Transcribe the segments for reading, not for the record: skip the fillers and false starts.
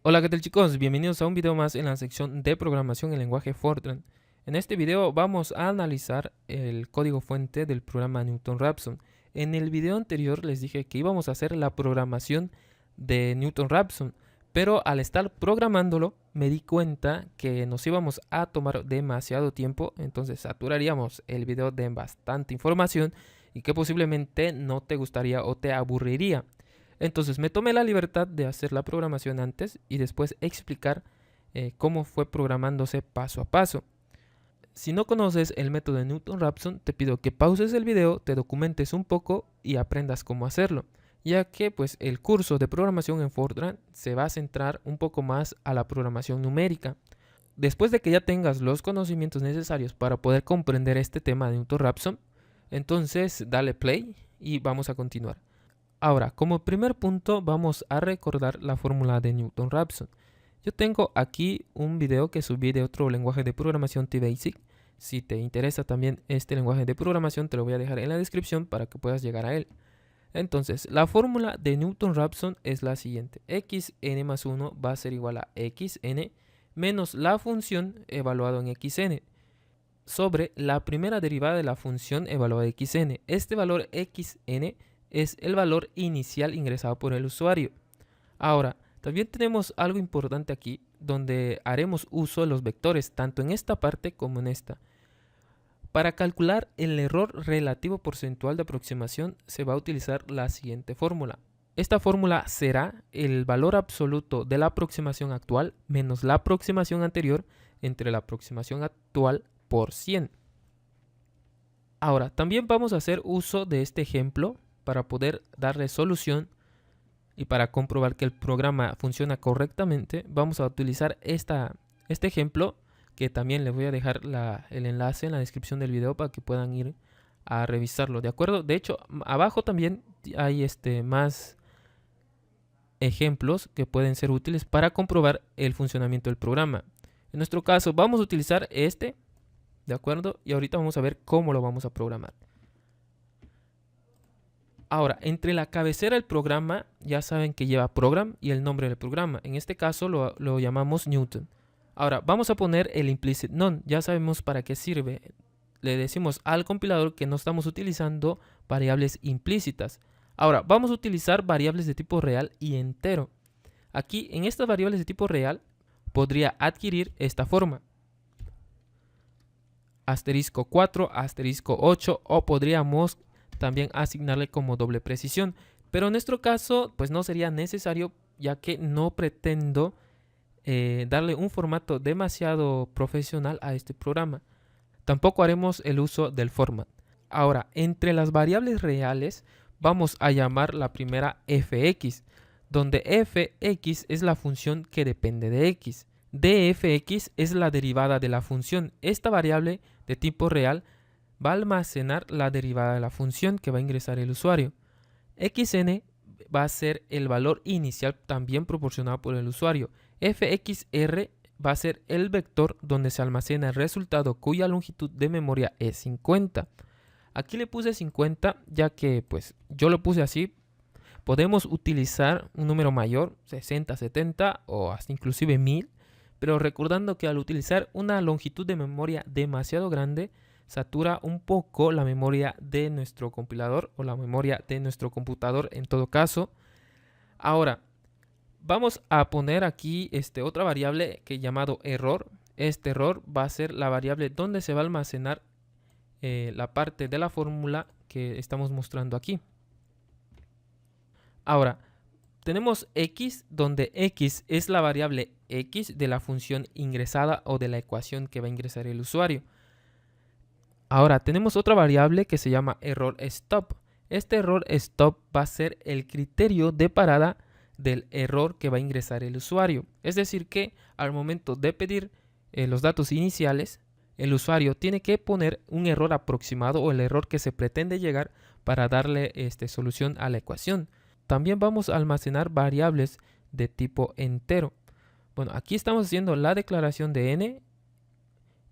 Hola, ¿qué tal chicos? Bienvenidos a un video más en la sección de programación en lenguaje Fortran. En este video vamos a analizar el código fuente del programa Newton Raphson. En el video anterior les dije que íbamos a hacer la programación de Newton Raphson, pero al estar programándolo me di cuenta que nos íbamos a tomar demasiado tiempo, entonces saturaríamos el video de bastante información y que posiblemente no te gustaría o te aburriría. Entonces me tomé la libertad de hacer la programación antes y después explicar cómo fue programándose paso a paso. Si no conoces el método de Newton Raphson, te pido que pauses el video, te documentes un poco y aprendas cómo hacerlo, ya que pues el curso de programación en Fortran se va a centrar un poco más a la programación numérica. Después de que ya tengas los conocimientos necesarios para poder comprender este tema de Newton Raphson, entonces dale play y vamos a continuar. Ahora, como primer punto vamos a recordar la fórmula de Newton Raphson. Yo tengo aquí un video que subí de otro lenguaje de programación T-Basic. Si te interesa también este lenguaje de programación te lo voy a dejar en la descripción para que puedas llegar a él. Entonces, la fórmula de Newton Raphson es la siguiente. Xn más 1 va a ser igual a xn menos la función evaluado en xn sobre la primera derivada de la función evaluada en xn. Este valor xn es el valor inicial ingresado por el usuario. Ahora, también tenemos algo importante aquí, donde haremos uso de los vectores, tanto en esta parte como en esta. Para calcular el error relativo porcentual de aproximación, se va a utilizar la siguiente fórmula. Esta fórmula será el valor absoluto de la aproximación actual menos la aproximación anterior entre la aproximación actual por 100. Ahora, también vamos a hacer uso de este ejemplo para poder darle solución y para comprobar que el programa funciona correctamente. Vamos a utilizar este ejemplo, que también les voy a dejar el enlace en la descripción del video para que puedan ir a revisarlo, ¿de acuerdo? De hecho, abajo también hay más ejemplos que pueden ser útiles para comprobar el funcionamiento del programa. En nuestro caso vamos a utilizar ¿de acuerdo? Y ahorita vamos a ver cómo lo vamos a programar. Ahora, entre la cabecera del programa, ya saben que lleva program y el nombre del programa. En este caso lo llamamos Newton. Ahora, vamos a poner el implicit none. Ya sabemos para qué sirve. Le decimos al compilador que no estamos utilizando variables implícitas. Ahora, vamos a utilizar variables de tipo real y entero. Aquí, en estas variables de tipo real, podría adquirir esta forma. Asterisco 4, asterisco 8, o podríamos también asignarle como doble precisión, pero en nuestro caso pues no sería necesario, ya que no pretendo darle un formato demasiado profesional a este programa. Tampoco haremos el uso del format. Ahora, entre las variables reales vamos a llamar la primera fx, donde fx es la función que depende de x. dfx es la derivada de la función. Esta variable de tipo real va a almacenar la derivada de la función que va a ingresar el usuario. Xn va a ser el valor inicial también proporcionado por el usuario. Fxr va a ser el vector donde se almacena el resultado cuya longitud de memoria es 50. Aquí le puse 50 ya que pues yo lo puse así. Podemos utilizar un número mayor, 60, 70 o hasta inclusive 1000, pero recordando que al utilizar una longitud de memoria demasiado grande, satura un poco la memoria de nuestro compilador o la memoria de nuestro computador en todo caso. Ahora, vamos a poner aquí otra variable que llamado error. Este error va a ser la variable donde se va a almacenar la parte de la fórmula que estamos mostrando aquí. Ahora, tenemos x, donde x es la variable x de la función ingresada o de la ecuación que va a ingresar el usuario. Ahora, tenemos otra variable que se llama error stop. Este error stop va a ser el criterio de parada del error que va a ingresar el usuario. Es decir que al momento de pedir los datos iniciales, el usuario tiene que poner un error aproximado o el error que se pretende llegar para darle solución a la ecuación. También vamos a almacenar variables de tipo entero. Bueno, aquí estamos haciendo la declaración de n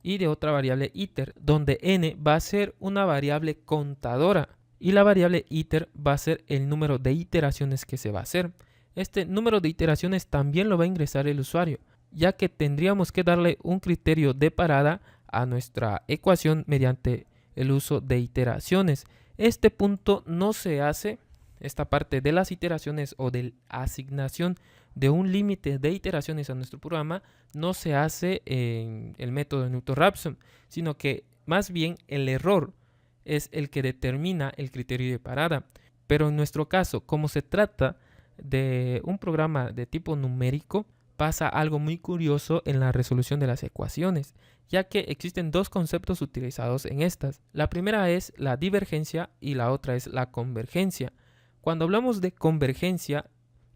y de otra variable iter, donde n va a ser una variable contadora y la variable iter va a ser el número de iteraciones que se va a hacer. este número de iteraciones también lo va a ingresar el usuario, ya que tendríamos que darle un criterio de parada a nuestra ecuación mediante el uso de iteraciones. Este punto no se hace, esta parte de las iteraciones o de la asignación de un límite de iteraciones a nuestro programa, no se hace en el método de Newton-Raphson, sino que más bien el error es el que determina el criterio de parada. Pero en nuestro caso, como se trata de un programa de tipo numérico, pasa algo muy curioso en la resolución de las ecuaciones, ya que existen dos conceptos utilizados en estas. La primera es la divergencia y la otra es la convergencia. Cuando hablamos de convergencia,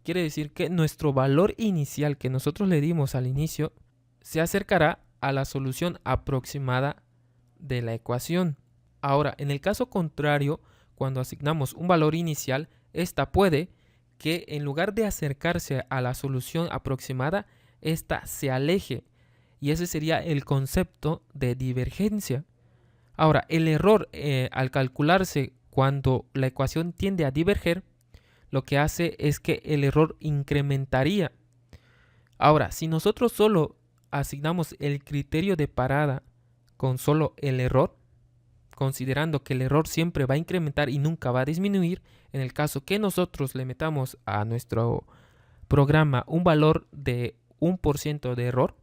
quiere decir que nuestro valor inicial que nosotros le dimos al inicio se acercará a la solución aproximada de la ecuación. Ahora, en el caso contrario, cuando asignamos un valor inicial, esta puede que en lugar de acercarse a la solución aproximada, esta se aleje. Y ese sería el concepto de divergencia. Ahora, el error al calcularse cuando la ecuación tiende a diverger, lo que hace es que el error incrementaría. Ahora, si nosotros solo asignamos el criterio de parada con solo el error, considerando que el error siempre va a incrementar y nunca va a disminuir, en el caso que nosotros le metamos a nuestro programa un valor de 1% de error,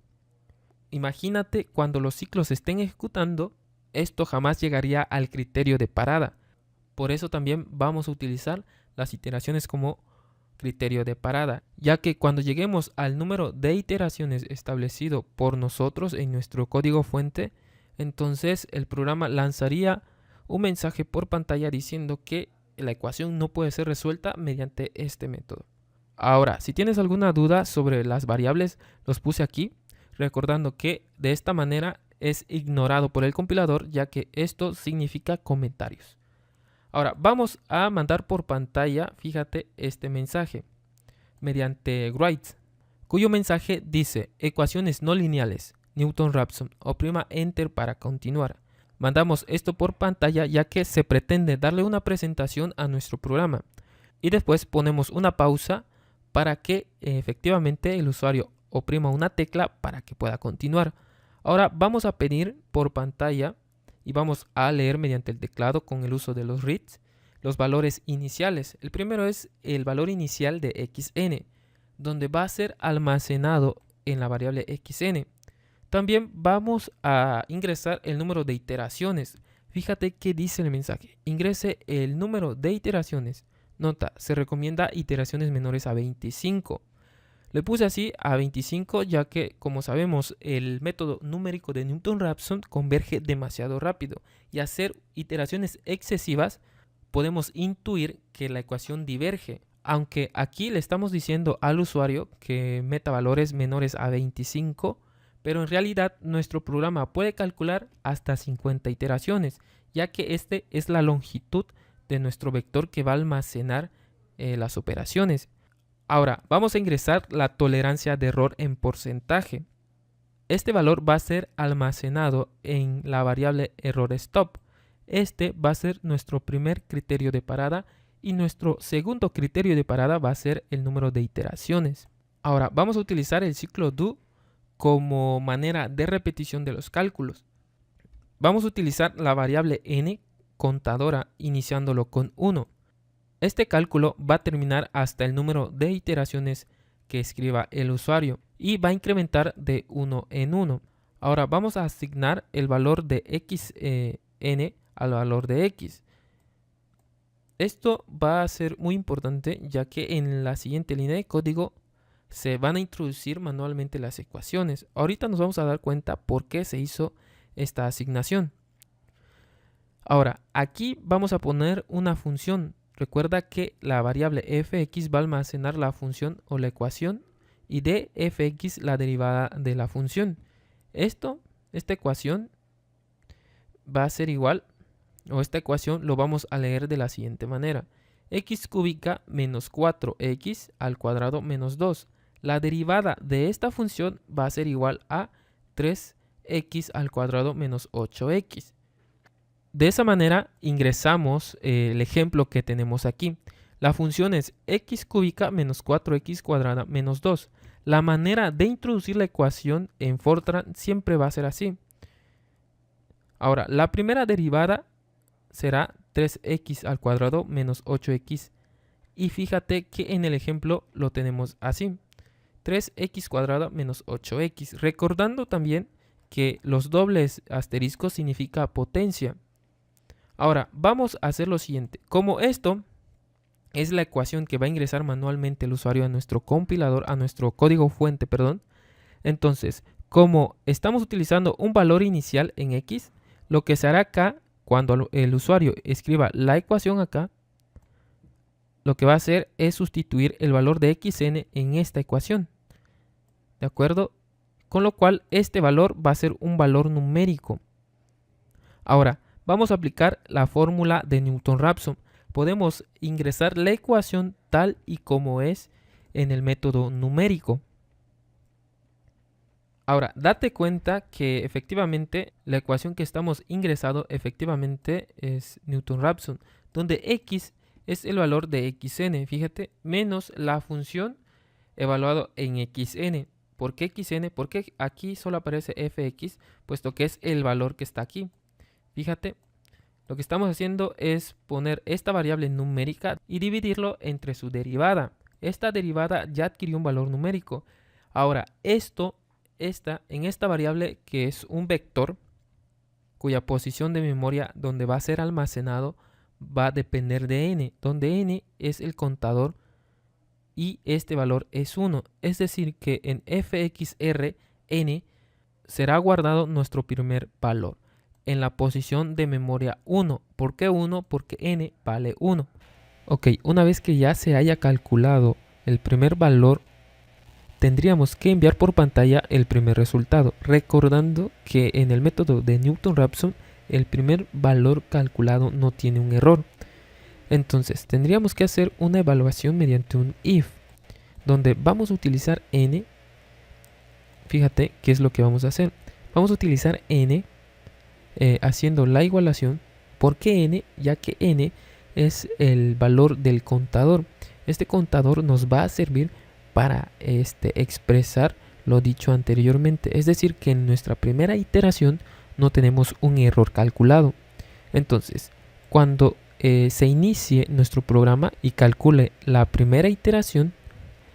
imagínate cuando los ciclos se estén ejecutando, esto jamás llegaría al criterio de parada. Por eso también vamos a utilizar las iteraciones como criterio de parada, ya que cuando lleguemos al número de iteraciones establecido por nosotros en nuestro código fuente, entonces el programa lanzaría un mensaje por pantalla diciendo que la ecuación no puede ser resuelta mediante este método. Ahora, si tienes alguna duda sobre las variables, los puse aquí, recordando que de esta manera es ignorado por el compilador, ya que esto significa comentarios. Ahora, vamos a mandar por pantalla, fíjate, este mensaje mediante write, cuyo mensaje dice ecuaciones no lineales, Newton-Raphson, oprima Enter para continuar. Mandamos esto por pantalla ya que se pretende darle una presentación a nuestro programa. Y después ponemos una pausa para que efectivamente el usuario oprima una tecla para que pueda continuar. Ahora vamos a pedir por pantalla y vamos a leer mediante el teclado con el uso de los reads los valores iniciales. El primero es el valor inicial de xn, donde va a ser almacenado en la variable xn. También vamos a ingresar el número de iteraciones. Fíjate qué dice el mensaje. Ingrese el número de iteraciones. Nota, se recomienda iteraciones menores a 25. Le puse así a 25 ya que, como sabemos, el método numérico de Newton-Raphson converge demasiado rápido y hacer iteraciones excesivas podemos intuir que la ecuación diverge. Aunque aquí le estamos diciendo al usuario que meta valores menores a 25, pero en realidad nuestro programa puede calcular hasta 50 iteraciones, ya que este es la longitud de nuestro vector que va a almacenar las operaciones. Ahora, vamos a ingresar la tolerancia de error en porcentaje. Este valor va a ser almacenado en la variable error_stop. Este va a ser nuestro primer criterio de parada y nuestro segundo criterio de parada va a ser el número de iteraciones. Ahora, vamos a utilizar el ciclo do como manera de repetición de los cálculos. Vamos a utilizar la variable n contadora iniciándolo con 1. Este cálculo va a terminar hasta el número de iteraciones que escriba el usuario y va a incrementar de 1 en 1. Ahora vamos a asignar el valor de xn al valor de x. Esto va a ser muy importante ya que en la siguiente línea de código se van a introducir manualmente las ecuaciones. Ahorita nos vamos a dar cuenta por qué se hizo esta asignación. Ahora, aquí vamos a poner una función. Recuerda que la variable fx va a almacenar la función o la ecuación y de fx la derivada de la función. Esta ecuación va a ser igual, o esta ecuación lo vamos a leer de la siguiente manera. X cúbica menos 4x al cuadrado menos 2. La derivada de esta función va a ser igual a 3x al cuadrado menos 8x. De esa manera ingresamos el ejemplo que tenemos aquí. La función es x cúbica menos 4x cuadrada menos 2. La manera de introducir la ecuación en Fortran siempre va a ser así. Ahora, la primera derivada será 3x al cuadrado menos 8x. Y fíjate que en el ejemplo lo tenemos así. 3x cuadrada menos 8x. Recordando también que los dobles asteriscos significa potencia. Ahora, vamos a hacer lo siguiente. Como esto es la ecuación que va a ingresar manualmente el usuario a nuestro compilador, a nuestro código fuente, perdón. Entonces, como estamos utilizando un valor inicial en x, lo que se hará acá, cuando el usuario escriba la ecuación acá, lo que va a hacer es sustituir el valor de xn en esta ecuación. ¿De acuerdo? Con lo cual, este valor va a ser un valor numérico. Ahora, vamos a aplicar la fórmula de Newton-Raphson. Podemos ingresar la ecuación tal y como es en el método numérico. Ahora, date cuenta que efectivamente la ecuación que estamos ingresando efectivamente es Newton-Raphson, donde x es el valor de xn, fíjate, menos la función evaluado en xn. ¿Por qué xn? Porque aquí solo aparece fx, puesto que es el valor que está aquí. Fíjate, lo que estamos haciendo es poner esta variable numérica y dividirlo entre su derivada. Esta derivada ya adquirió un valor numérico. Ahora, en esta variable que es un vector, cuya posición de memoria donde va a ser almacenado va a depender de n, donde n es el contador y este valor es 1. Es decir que en fxr n será guardado nuestro primer valor en la posición de memoria 1. ¿Por qué 1? Porque n vale 1. Ok, una vez que ya se haya calculado el primer valor, tendríamos que enviar por pantalla el primer resultado, recordando que en el método de Newton-Raphson el primer valor calculado no tiene un error. Entonces tendríamos que hacer una evaluación mediante un if, donde vamos a utilizar n. Fíjate qué es lo que vamos a hacer. Vamos a utilizar n haciendo la igualación. ¿Por qué n? Ya que n es el valor del contador. Este contador nos va a servir para expresar lo dicho anteriormente. Es decir, que en nuestra primera iteración no tenemos un error calculado. Entonces, cuando se inicie nuestro programa y calcule la primera iteración,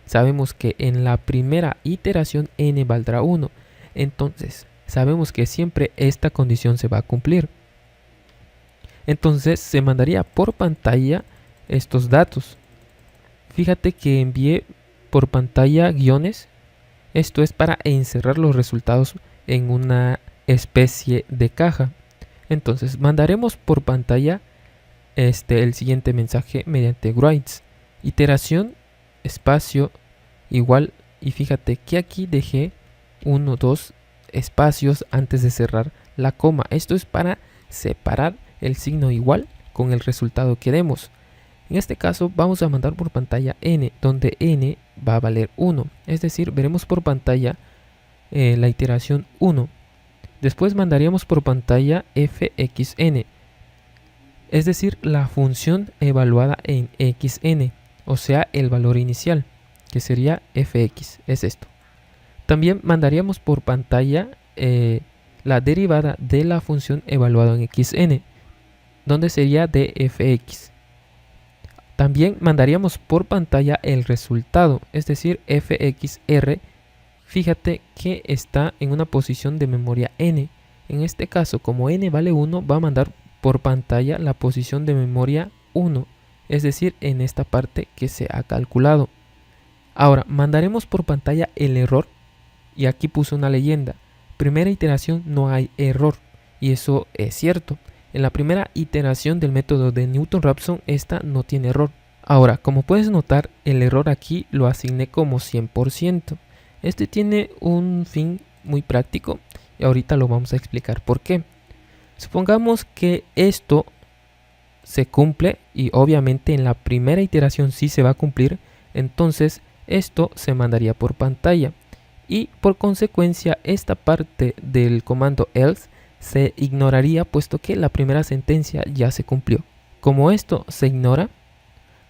sabemos que en la primera iteración n valdrá 1. Entonces, sabemos que siempre esta condición se va a cumplir. Entonces, se mandaría por pantalla estos datos. Fíjate que envié por pantalla guiones. Esto es para encerrar los resultados en una especie de caja. Entonces mandaremos por pantalla el siguiente mensaje mediante writes. Iteración, espacio, igual. Y fíjate que aquí dejé 1, 2 espacios antes de cerrar la coma. Esto es para separar el signo igual con el resultado que demos. En este caso vamos a mandar por pantalla n, donde n va a valer 1. Es decir, veremos por pantalla la iteración 1. Después mandaríamos por pantalla fxn, es decir, la función evaluada en xn, o sea, el valor inicial, que sería fx, es esto. También mandaríamos por pantalla la derivada de la función evaluada en xn, donde sería dfx. También mandaríamos por pantalla el resultado, es decir, fxr. Fíjate que está en una posición de memoria n. En este caso, como n vale 1, va a mandar por pantalla la posición de memoria 1, es decir, en esta parte que se ha calculado. Ahora, mandaremos por pantalla el error, y aquí puse una leyenda. Primera iteración no hay error, y eso es cierto. En la primera iteración del método de Newton-Raphson, esta no tiene error. Ahora, como puedes notar, el error aquí lo asigné como 100%. Este tiene un fin muy práctico y ahorita lo vamos a explicar por qué. Supongamos que esto se cumple y obviamente en la primera iteración sí se va a cumplir, entonces esto se mandaría por pantalla y por consecuencia esta parte del comando else se ignoraría puesto que la primera sentencia ya se cumplió. Como esto se ignora,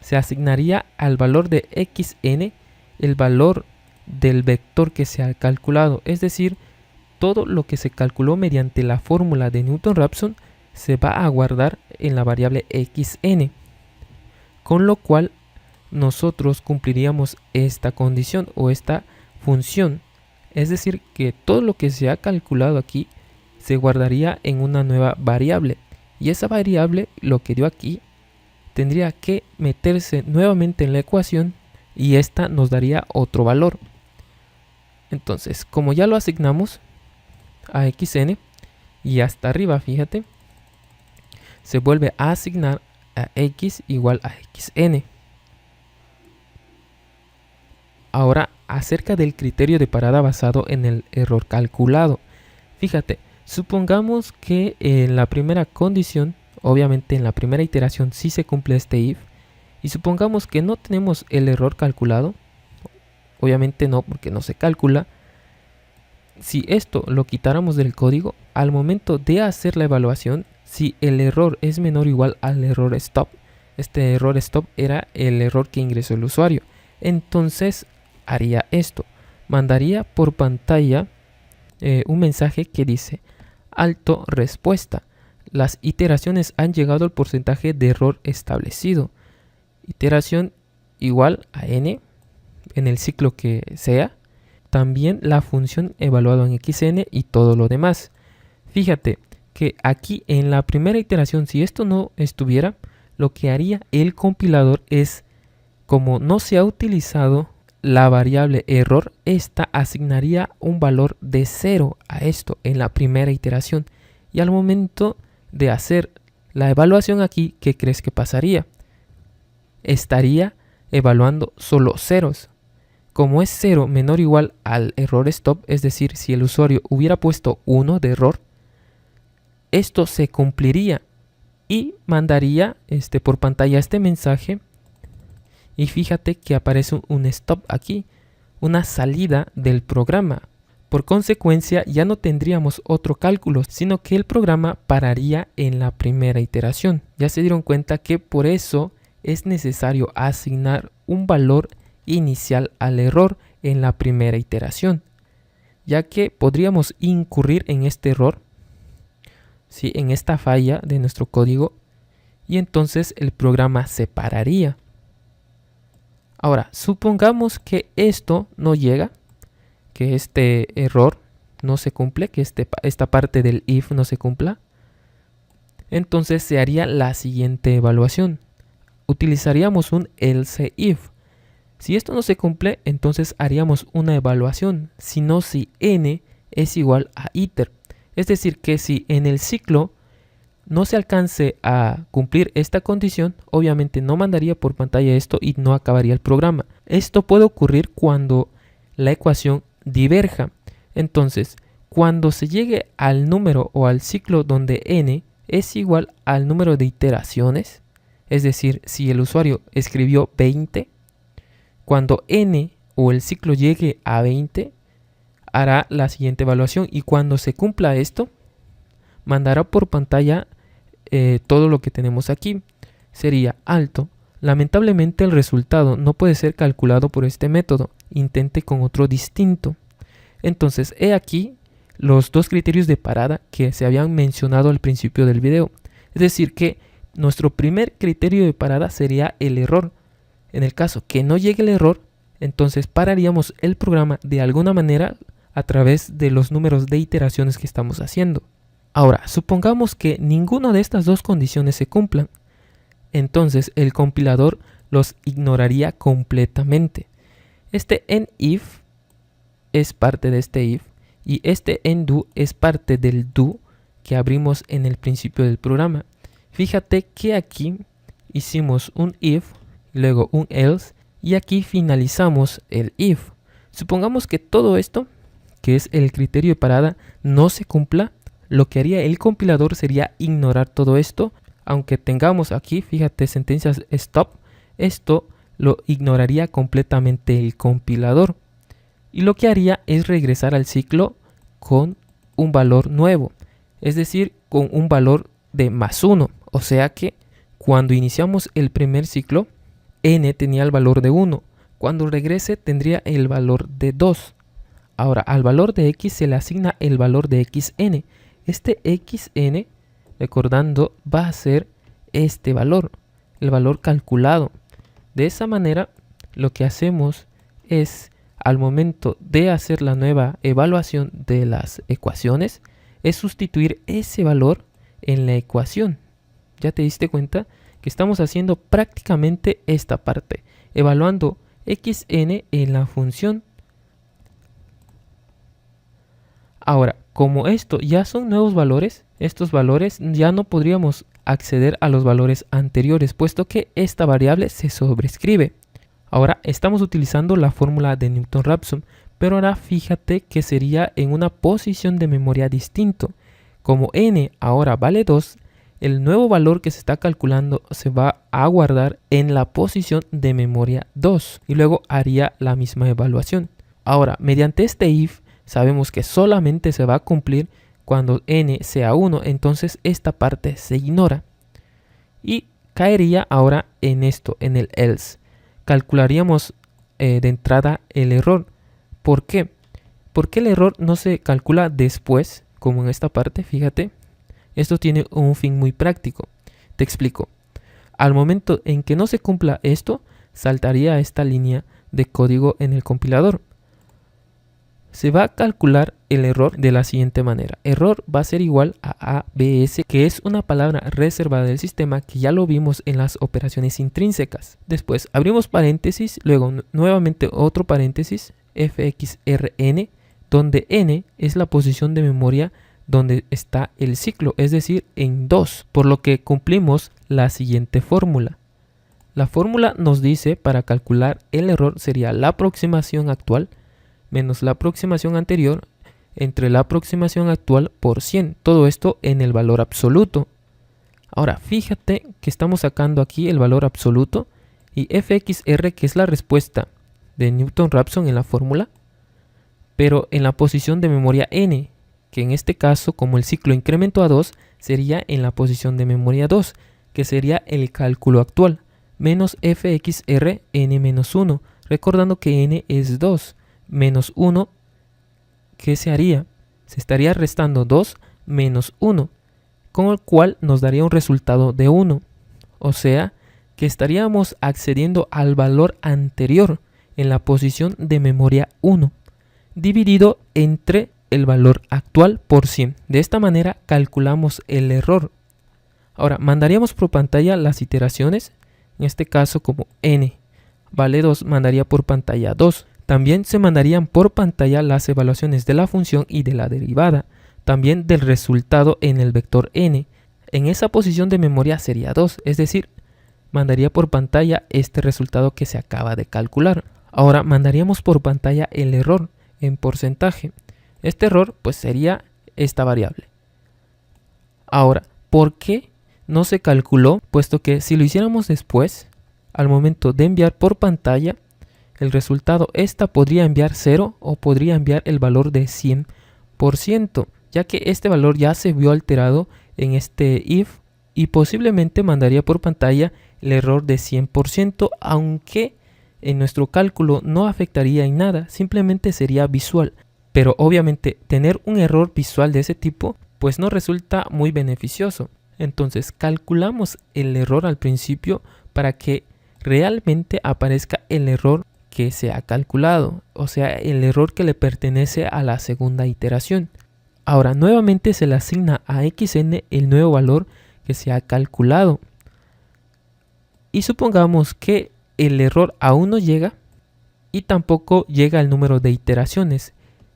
se asignaría al valor de xn el valor del vector que se ha calculado, es decir, todo lo que se calculó mediante la fórmula de Newton-Raphson se va a guardar en la variable xn, con lo cual nosotros cumpliríamos esta condición o esta función, es decir, que todo lo que se ha calculado aquí se guardaría en una nueva variable, y esa variable, lo que dio aquí, tendría que meterse nuevamente en la ecuación y esta nos daría otro valor. Entonces, como ya lo asignamos a xn y hasta arriba, fíjate, se vuelve a asignar a x igual a xn. Ahora, acerca del criterio de parada basado en el error calculado. Fíjate, supongamos que en la primera condición, obviamente en la primera iteración sí se cumple este if, y supongamos que no tenemos el error calculado, obviamente no, porque no se calcula. Si esto lo quitáramos del código, al momento de hacer la evaluación, si el error es menor o igual al error stop, este error stop era el error que ingresó el usuario, entonces haría esto, mandaría por pantalla un mensaje que dice: alto respuesta, las iteraciones han llegado al porcentaje de error establecido, iteración igual a n en el ciclo que sea, también la función evaluada en xn y todo lo demás. Fíjate que aquí en la primera iteración, si esto no estuviera, lo que haría el compilador es, como no se ha utilizado la variable error, esta asignaría un valor de 0 a esto en la primera iteración, y al momento de hacer la evaluación aquí, ¿qué crees que pasaría? Estaría evaluando solo ceros. Como es 0 menor o igual al error stop, es decir, si el usuario hubiera puesto 1 de error, esto se cumpliría y mandaría por pantalla este mensaje. Y fíjate que aparece un stop aquí, una salida del programa. Por consecuencia, ya no tendríamos otro cálculo, sino que el programa pararía en la primera iteración. Ya se dieron cuenta que por eso es necesario asignar un valor inicial al error en la primera iteración, ya que podríamos incurrir en este error, ¿sí?, en esta falla de nuestro código, y entonces el programa se pararía. Ahora, supongamos que esto no llega, que este error no se cumple, que esta parte del if no se cumpla. Entonces se haría la siguiente evaluación. Utilizaríamos un else if. Si esto no se cumple, entonces haríamos una evaluación, sino si n es igual a iter. Es decir, que si en el ciclo no se alcance a cumplir esta condición, obviamente no mandaría por pantalla esto y no acabaría el programa. Esto puede ocurrir cuando la ecuación diverja. Entonces, cuando se llegue al número o al ciclo donde n es igual al número de iteraciones, es decir, si el usuario escribió 20, cuando n o el ciclo llegue a 20, hará la siguiente evaluación, y cuando se cumpla esto, mandará por pantalla todo lo que tenemos aquí. Sería alto. Lamentablemente el resultado no puede ser calculado por este método. Intente con otro distinto. Entonces, he aquí los dos criterios de parada que se habían mencionado al principio del video. Es decir, que nuestro primer criterio de parada sería el error. En el caso que no llegue el error, entonces pararíamos el programa de alguna manera a través de los números de iteraciones que estamos haciendo. Ahora, supongamos que ninguna de estas dos condiciones se cumplan. Entonces el compilador los ignoraría completamente. Este enif es parte de este if y este endo es parte del do que abrimos en el principio del programa. Fíjate que aquí hicimos un if, luego un else, y aquí finalizamos el if. Supongamos que todo esto, que es el criterio de parada, no se cumpla. Lo que haría el compilador sería ignorar todo esto. Aunque tengamos aquí, fíjate, sentencias stop, esto lo ignoraría completamente el compilador. Y lo que haría es regresar al ciclo con un valor nuevo, es decir, con un valor de +1. O sea que cuando iniciamos el primer ciclo, n tenía el valor de 1. Cuando regrese tendría el valor de 2. Ahora, al valor de x se le asigna el valor de xn. Este xn, recordando, va a ser este valor, el valor calculado. De esa manera, lo que hacemos es, al momento de hacer la nueva evaluación de las ecuaciones, es sustituir ese valor en la ecuación. ¿Ya te diste cuenta? Que estamos haciendo prácticamente esta parte, evaluando xn en la función. Ahora, como esto ya son nuevos valores, estos valores ya no podríamos acceder a los valores anteriores, puesto que esta variable se sobrescribe. Ahora estamos utilizando la fórmula de Newton-Raphson, pero ahora fíjate que sería en una posición de memoria distinto. Como n ahora vale 2, el nuevo valor que se está calculando se va a guardar en la posición de memoria 2 y luego haría la misma evaluación. Ahora, mediante este if, sabemos que solamente se va a cumplir cuando n sea 1, entonces esta parte se ignora. Y caería ahora en esto, en el else. Calcularíamos de entrada el error. ¿Por qué? Porque el error no se calcula después, como en esta parte, fíjate. Esto tiene un fin muy práctico. Te explico. Al momento en que no se cumpla esto, saltaría esta línea de código en el compilador. Se va a calcular el error de la siguiente manera. Error va a ser igual a ABS, que es una palabra reservada del sistema que ya lo vimos en las operaciones intrínsecas. Después abrimos paréntesis, luego nuevamente otro paréntesis, fxrn, donde n es la posición de memoria donde está el ciclo, es decir, en 2, por lo que cumplimos la siguiente fórmula. La fórmula nos dice, para calcular el error sería la aproximación actual menos la aproximación anterior entre la aproximación actual por 100. Todo esto en el valor absoluto. Ahora, fíjate que estamos sacando aquí el valor absoluto y fxr, que es la respuesta de Newton-Raphson en la fórmula, pero en la posición de memoria n, que en este caso, como el ciclo incrementó a 2, sería en la posición de memoria 2, que sería el cálculo actual, menos fxr n-1, recordando que n es 2. Menos 1, ¿qué se haría? Se estaría restando 2 menos 1, con el cual nos daría un resultado de 1. O sea, que estaríamos accediendo al valor anterior en la posición de memoria 1, dividido entre el valor actual por 100. De esta manera calculamos el error. Ahora, mandaríamos por pantalla las iteraciones. En este caso, como n vale 2, mandaría por pantalla 2. También se mandarían por pantalla las evaluaciones de la función y de la derivada, también del resultado en el vector n. En esa posición de memoria sería 2, es decir, mandaría por pantalla este resultado que se acaba de calcular. Ahora mandaríamos por pantalla el error en porcentaje. Este error pues sería esta variable. Ahora, ¿por qué no se calculó? Puesto que si lo hiciéramos después, al momento de enviar por pantalla, el resultado esta podría enviar 0 o podría enviar el valor de 100%, ya que este valor ya se vio alterado en este if y posiblemente mandaría por pantalla el error de 100%, aunque en nuestro cálculo no afectaría en nada, simplemente sería visual. Pero obviamente tener un error visual de ese tipo pues no resulta muy beneficioso. Entonces calculamos el error al principio para que realmente aparezca el error que se ha calculado, o sea, el error que le pertenece a la segunda iteración. Ahora, nuevamente se le asigna a xn el nuevo valor que se ha calculado. Y supongamos que el error aún no llega y tampoco llega el número de iteraciones.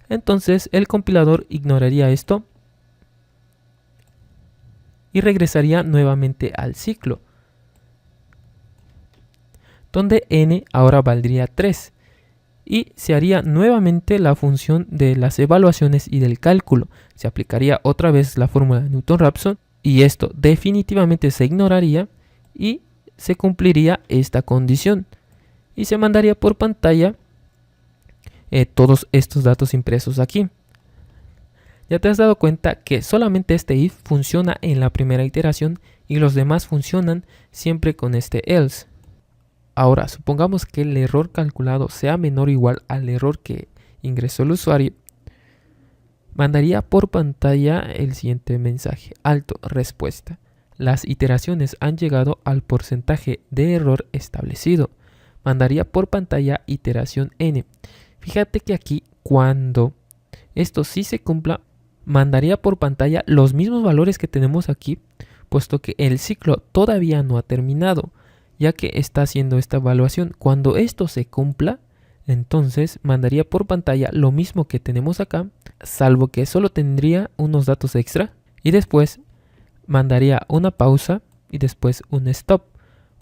Entonces, el compilador ignoraría esto y regresaría nuevamente al ciclo, donde n ahora valdría 3 y se haría nuevamente la función de las evaluaciones y del cálculo. Se aplicaría otra vez la fórmula de Newton-Raphson y esto definitivamente se ignoraría y se cumpliría esta condición y se mandaría por pantalla todos estos datos impresos aquí. Ya te has dado cuenta que solamente este if funciona en la primera iteración y los demás funcionan siempre con este else. Ahora, supongamos que el error calculado sea menor o igual al error que ingresó el usuario. Mandaría por pantalla el siguiente mensaje: alto, respuesta. Las iteraciones han llegado al porcentaje de error establecido. Mandaría por pantalla iteración n. Fíjate que aquí, cuando esto sí se cumpla, mandaría por pantalla los mismos valores que tenemos aquí, puesto que el ciclo todavía no ha terminado, ya que está haciendo esta evaluación. Cuando esto se cumpla, entonces mandaría por pantalla lo mismo que tenemos acá, salvo que solo tendría unos datos extra, y después mandaría una pausa y después un stop,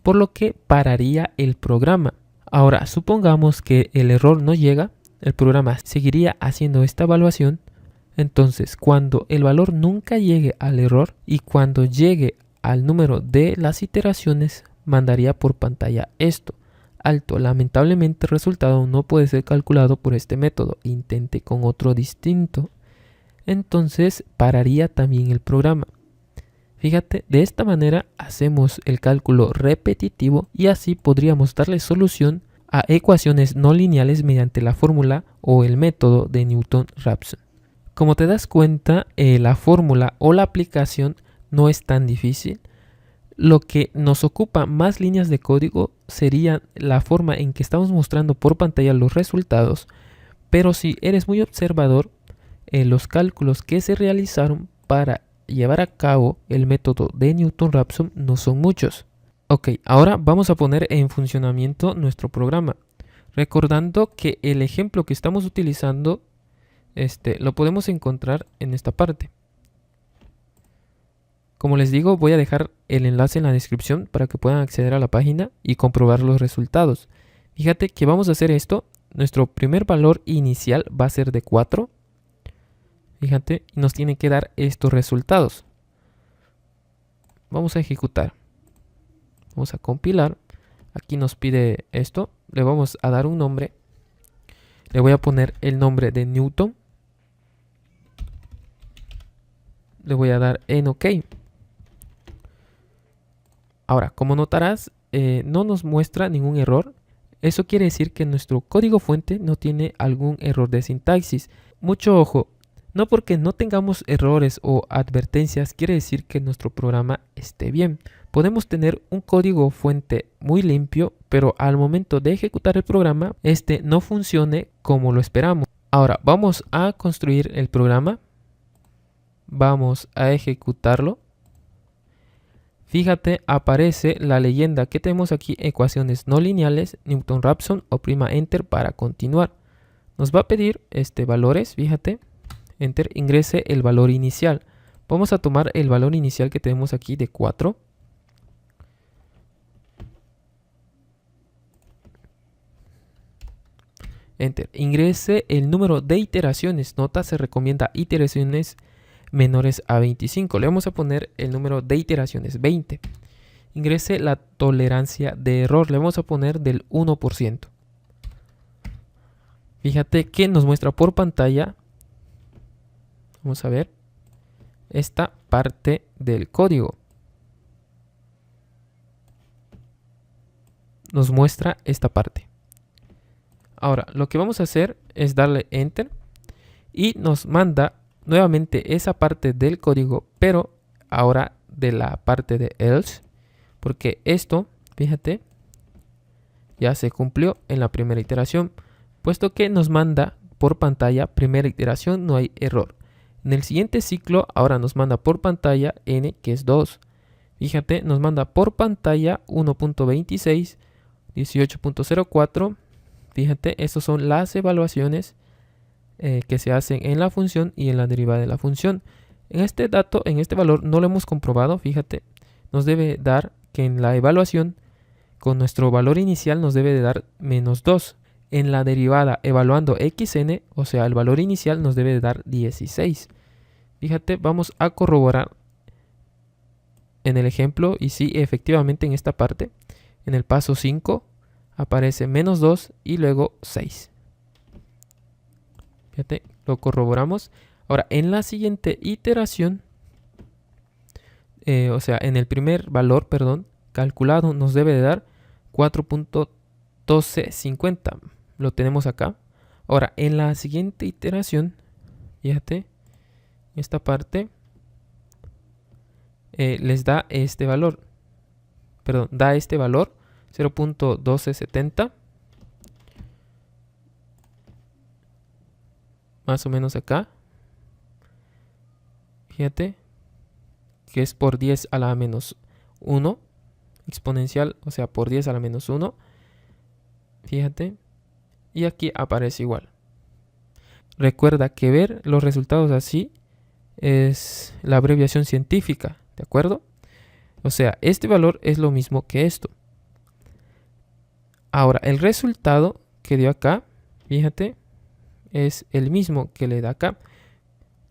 por lo que pararía el programa. Ahora, supongamos que el error no llega, el programa seguiría haciendo esta evaluación. Entonces, cuando el valor nunca llegue al error y cuando llegue al número de las iteraciones, mandaría por pantalla esto: alto, lamentablemente el resultado no puede ser calculado por este método, intente con otro distinto. Entonces pararía también el programa. Fíjate, de esta manera hacemos el cálculo repetitivo y así podríamos darle solución a ecuaciones no lineales mediante la fórmula o el método de Newton-Raphson. Como te das cuenta, la fórmula o la aplicación no es tan difícil. Lo que nos ocupa más líneas de código sería la forma en que estamos mostrando por pantalla los resultados, pero si eres muy observador, los cálculos que se realizaron para llevar a cabo el método de Newton-Raphson no son muchos. Ok, ahora vamos a poner en funcionamiento nuestro programa, recordando que el ejemplo que estamos utilizando lo podemos encontrar en esta parte. Como les digo, voy a dejar el enlace en la descripción para que puedan acceder a la página y comprobar los resultados. Fíjate que vamos a hacer esto. Nuestro primer valor inicial va a ser de 4. Fíjate, nos tiene que dar estos resultados. Vamos a ejecutar. Vamos a compilar. Aquí nos pide esto. Le vamos a dar un nombre. Le voy a poner el nombre de Newton. Le voy a dar en OK. Ahora, como notarás, no nos muestra ningún error. Eso quiere decir que nuestro código fuente no tiene algún error de sintaxis. Mucho ojo, no porque no tengamos errores o advertencias quiere decir que nuestro programa esté bien. Podemos tener un código fuente muy limpio, pero al momento de ejecutar el programa, este no funcione como lo esperamos. Ahora, vamos a construir el programa. Vamos a ejecutarlo. Fíjate, aparece la leyenda que tenemos aquí: ecuaciones no lineales, Newton-Raphson, oprima Enter para continuar. Nos va a pedir valores, fíjate, Enter, ingrese el valor inicial. Vamos a tomar el valor inicial que tenemos aquí de 4. Enter, ingrese el número de iteraciones. Nota, se recomienda iteraciones menores a 25. Le vamos a poner el número de iteraciones 20. Ingrese la tolerancia de error. Le vamos a poner del 1%. Fíjate que nos muestra por pantalla, vamos a ver, esta parte del código. Nos muestra esta parte. Ahora, lo que vamos a hacer es darle Enter y nos manda nuevamente esa parte del código, pero ahora de la parte de else, porque esto, fíjate, ya se cumplió en la primera iteración, puesto que nos manda por pantalla primera iteración, no hay error. En el siguiente ciclo ahora nos manda por pantalla n, que es 2. Fíjate, nos manda por pantalla 1.26, 18.04. Fíjate, estas son las evaluaciones que se hacen en la función y en la derivada de la función. En este dato, en este valor no lo hemos comprobado. Fíjate, nos debe dar que en la evaluación con nuestro valor inicial nos debe de dar menos 2. En la derivada evaluando xn, o sea el valor inicial, nos debe de dar 16. Fíjate, vamos a corroborar en el ejemplo y sí, efectivamente en esta parte, en el paso 5 aparece menos 2 y luego 6. Fíjate, lo corroboramos. Ahora, en la siguiente iteración, o sea, en el primer valor, perdón, calculado, nos debe de dar 4.1250. Lo tenemos acá. Ahora, en la siguiente iteración, fíjate, esta parte les da este valor. Perdón, da este valor 0.1270. Más o menos acá. Fíjate que es por 10 a la menos 1 exponencial, o sea, por 10 a la menos 1. Fíjate. Y aquí aparece igual. Recuerda que ver los resultados así es la abreviación científica, ¿de acuerdo? O sea, este valor es lo mismo que esto. Ahora, el resultado que dio acá, fíjate, es el mismo que le da acá.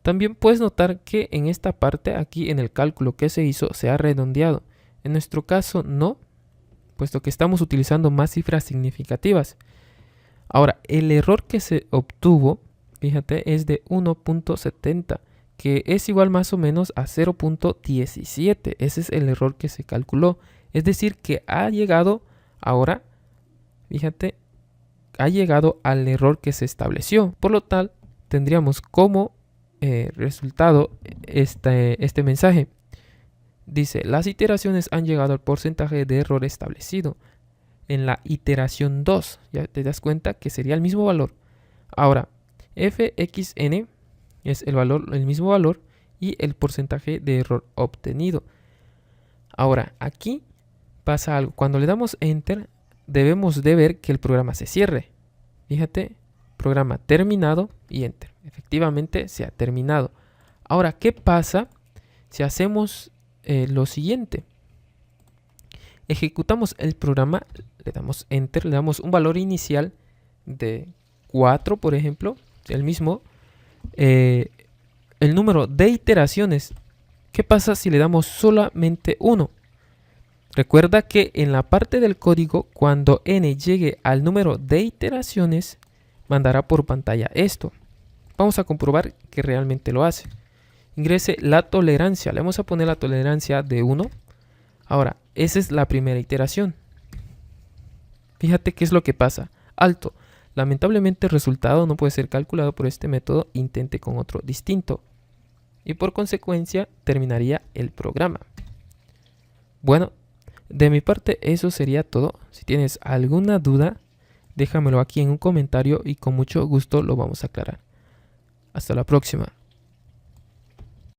También puedes notar que en esta parte, aquí en el cálculo que se hizo, se ha redondeado. En nuestro caso no, puesto que estamos utilizando más cifras significativas. Ahora, el error que se obtuvo, fíjate, es de 1.70, que es igual más o menos a 0.17. Ese es el error que se calculó. Es decir, que ha llegado ahora, fíjate, ha llegado al error que se estableció. Por lo tal, tendríamos como resultado este mensaje. Dice, las iteraciones han llegado al porcentaje de error establecido. En la iteración 2, ya te das cuenta que sería el mismo valor. Ahora, fxn es el mismo valor y el porcentaje de error obtenido. Ahora, aquí pasa algo. Cuando le damos Enter, debemos de ver que el programa se cierre. Fíjate, programa terminado y Enter. Efectivamente se ha terminado. Ahora, ¿qué pasa si hacemos lo siguiente? Ejecutamos el programa, le damos Enter, le damos un valor inicial de 4, por ejemplo, el mismo. El número de iteraciones. ¿Qué pasa si le damos solamente 1? Recuerda que en la parte del código, cuando n llegue al número de iteraciones, mandará por pantalla esto. Vamos a comprobar que realmente lo hace. Ingrese la tolerancia. Le vamos a poner la tolerancia de 1. Ahora, esa es la primera iteración. Fíjate qué es lo que pasa. Alto. Lamentablemente el resultado no puede ser calculado por este método. Intente con otro distinto. Y por consecuencia terminaría el programa. Bueno, de mi parte eso sería todo. Si tienes alguna duda, déjamelo aquí en un comentario y con mucho gusto lo vamos a aclarar. Hasta la próxima.